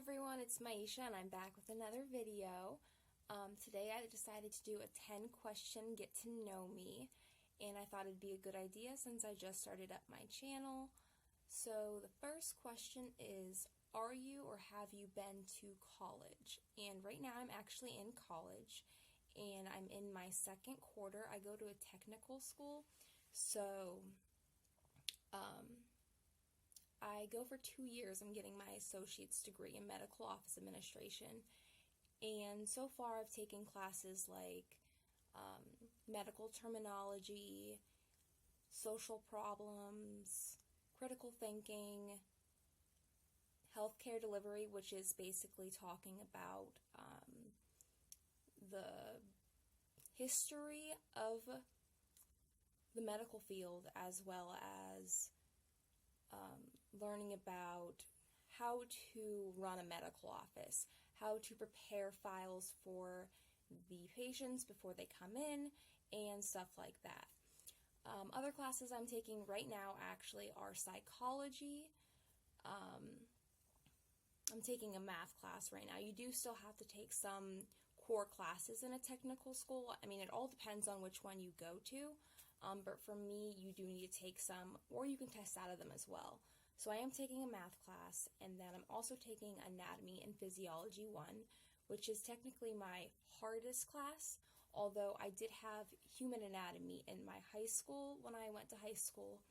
everyone, it's Myesha and I'm back with another video. Today I decided to do a 10 question get to know me, and I thought it'd be a good idea since I just started up my channel. So the first question is, are you or have you been to college? And right now I'm actually in college and I'm in my second quarter. I go to a technical school, so I go for 2 years. I'm getting my associate's degree in medical office administration, and so far I've taken classes like medical terminology, social problems, critical thinking, healthcare delivery, which is basically talking about the history of the medical field, as well as learning about how to run a medical office, how to prepare files for the patients before they come in, and stuff like that. Other classes I'm taking right now actually are psychology. I'm taking a math class right now. You do still have to take some core classes in a technical school. I mean, it all depends on which one you go to, but for me, you do need to take some, or you can test out of them as well. So I am taking a math class, and then I'm also taking Anatomy and Physiology 1, which is technically my hardest class, although I did have human anatomy in my high school when I went to high school,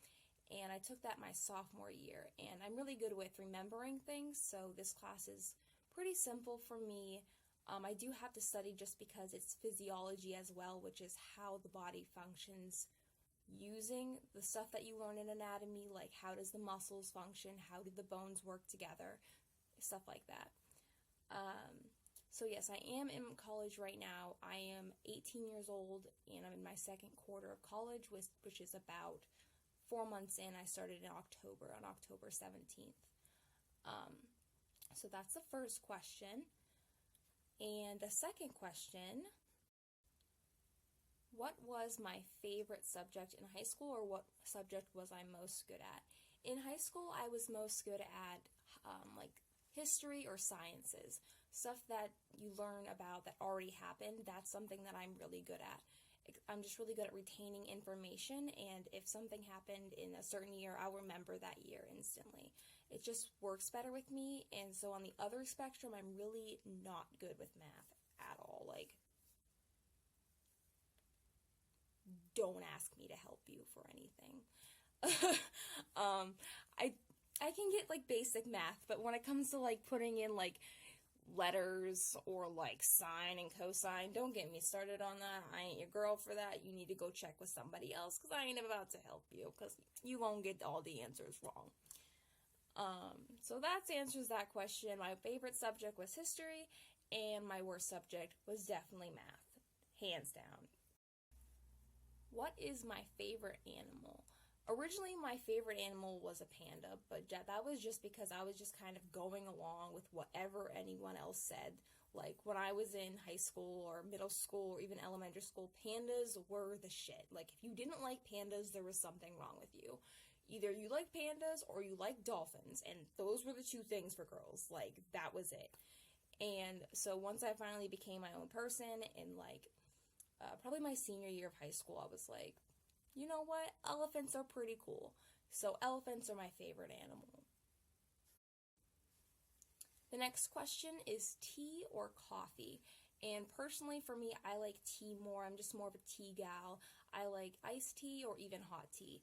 and I took that my sophomore year, and I'm really good with remembering things, so this class is pretty simple for me. I do have to study just because it's physiology as well, which is how the body functions using the stuff that you learn in anatomy, like how does the muscles function, how do the bones work together, stuff like that. So yes, I am in college right now. I am 18 years old, and I'm in my second quarter of college, which is about 4 months in. I started in October, on October 17th. So that's the first question. And the second question, what was my favorite subject in high school, or what subject was I most good at? In high school, I was most good at like history or sciences, stuff that you learn about that already happened. That's something that I'm really good at. I'm just really good at retaining information, and if something happened in a certain year, I'll remember that year instantly. It just works better with me. And so on the other spectrum, I'm really not good with math at all. Like, don't ask me to help you for anything. I can get like basic math, but when it comes to like putting in like letters or like sine and cosine, don't get me started on that. I ain't your girl for that. You need to go check with somebody else, because I ain't about to help you, because you won't get all the answers wrong. So that answers that question. My favorite subject was history, and my worst subject was definitely math, hands down. What is my favorite animal? Originally, my favorite animal was a panda, but that was just because I was just kind of going along with whatever anyone else said. Like, when I was in high school or middle school or even elementary school, pandas were the shit. Like, if you didn't like pandas, there was something wrong with you. Either you like pandas or you like dolphins, and those were the two things for girls. Like, that was it. And so once I finally became my own person, in like probably my senior year of high school, I was like, you know what? Elephants are pretty cool. So elephants are my favorite animal. The next question is tea or coffee. And personally for me, I like tea more. I'm just more of a tea gal. I like iced tea or even hot tea.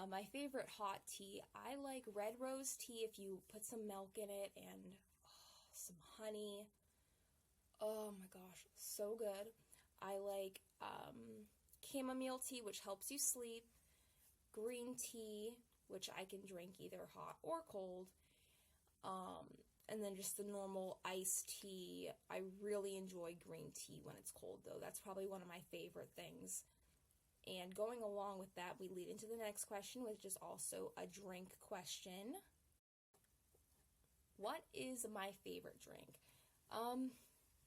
My favorite hot tea, I like red rose tea if you put some milk in it and some honey. Oh my gosh, so good. I like chamomile tea, which helps you sleep, green tea, which I can drink either hot or cold, and then just the normal iced tea. I really enjoy green tea when it's cold, though. That's probably one of my favorite things. And going along with that, we lead into the next question, which is also a drink question. What is my favorite drink?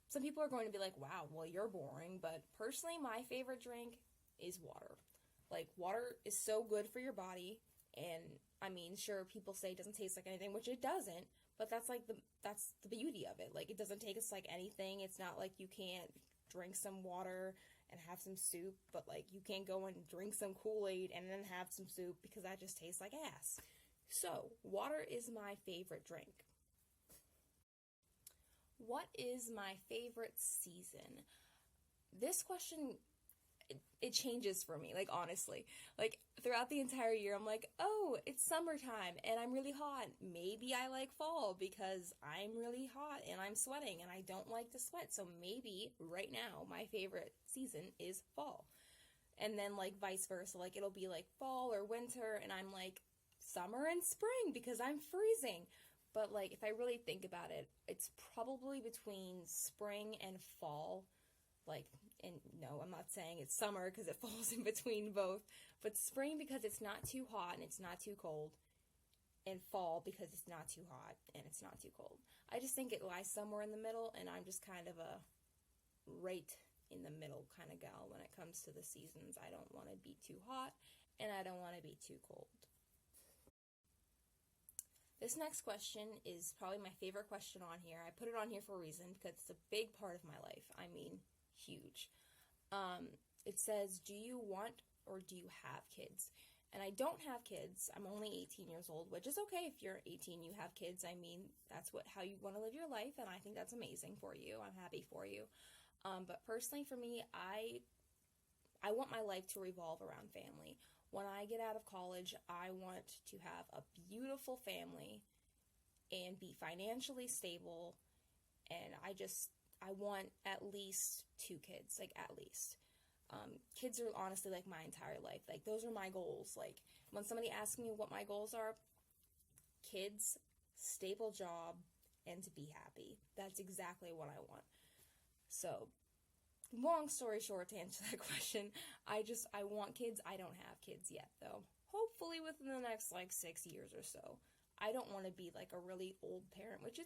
Some people are going to be like, wow, well, you're boring, but personally, my favorite drink is water. Like, water is so good for your body, and I mean, sure, people say it doesn't taste like anything, which it doesn't, But that's the beauty of it. Like, it doesn't taste like anything. It's not like you can't drink some water and have some soup, but like you can't go and drink some Kool-Aid and then have some soup because that just tastes like ass. So, water is my favorite drink. What is my favorite season? This question, it changes for me, like, honestly. Like, throughout the entire year, I'm like, oh, it's summertime and I'm really hot. Maybe I like fall because I'm really hot and I'm sweating and I don't like to sweat. So maybe right now my favorite season is fall. And then, like, vice versa. Like, it'll be like fall or winter and I'm like, summer and spring because I'm freezing. But, like, if I really think about it, it's probably between spring and fall. Like, and no, I'm not saying it's summer because it falls in between both, but spring because it's not too hot and it's not too cold, and fall because it's not too hot and it's not too cold. I just think it lies somewhere in the middle, and I'm just kind of a right in the middle kind of gal when it comes to the seasons. I don't want to be too hot and I don't want to be too cold. This next question is probably my favorite question on here. I put it on here for a reason because it's a big part of my life. I mean, huge. It says, do you want or do you have kids? And I don't have kids. I'm only 18 years old, which is okay if you're 18, you have kids. I mean, that's how you want to live your life, and I think that's amazing for you. I'm happy for you. But personally for me, I want my life to revolve around family. When I get out of college, I want to have a beautiful family and be financially stable, and I want at least 2 kids, like, at least. Kids are honestly like my entire life. Like, those are my goals. Like, when somebody asks me what my goals are, kids, stable job, and to be happy. That's exactly what I want. So, long story short, to answer that question, I want kids. I don't have kids yet, though. Hopefully within the next, like, 6 years or so. I don't want to be, like, a really old parent, which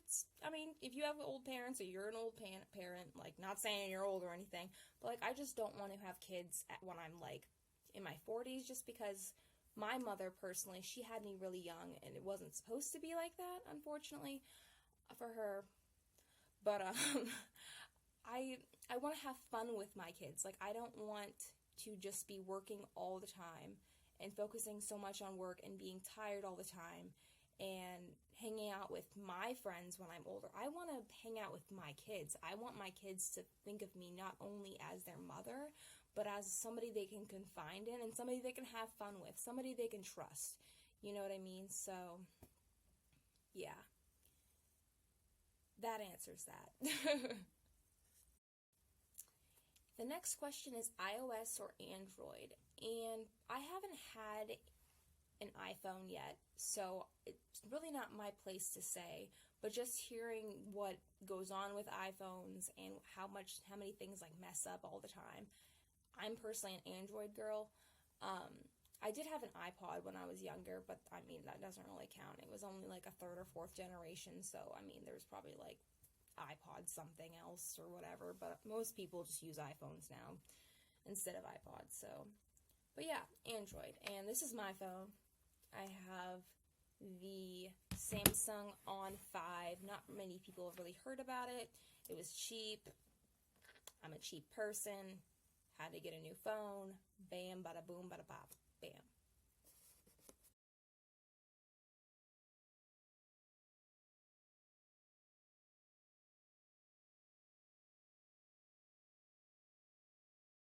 I mean, if you have old parents or you're an old parent, like, not saying you're old or anything, but, like, I just don't want to have kids when I'm, like, in my 40s, just because my mother, personally, she had me really young, and it wasn't supposed to be like that, unfortunately, for her. But, I want to have fun with my kids. Like, I don't want to just be working all the time and focusing so much on work and being tired all the time and hanging out with my friends when I'm older. I want to hang out with my kids. I want my kids to think of me not only as their mother, but as somebody they can confide in and somebody they can have fun with, somebody they can trust. You know what I mean? So, yeah. That answers that. The next question is iOS or Android, and I haven't had an iPhone yet, so it's really not my place to say, but just hearing what goes on with iPhones and how many things like mess up all the time. I'm personally an Android girl. I did have an iPod when I was younger, but I mean, that doesn't really count. It was only like a 3rd or 4th generation, so I mean, there's probably like iPod something else or whatever, but most people just use iPhones now instead of iPods. So, but yeah, Android. And this is my phone. I have the Samsung On 5. Not many people have really heard about it. It was cheap. I'm a cheap person. Had to get a new phone. Bam, bada boom, bada bop. Bam.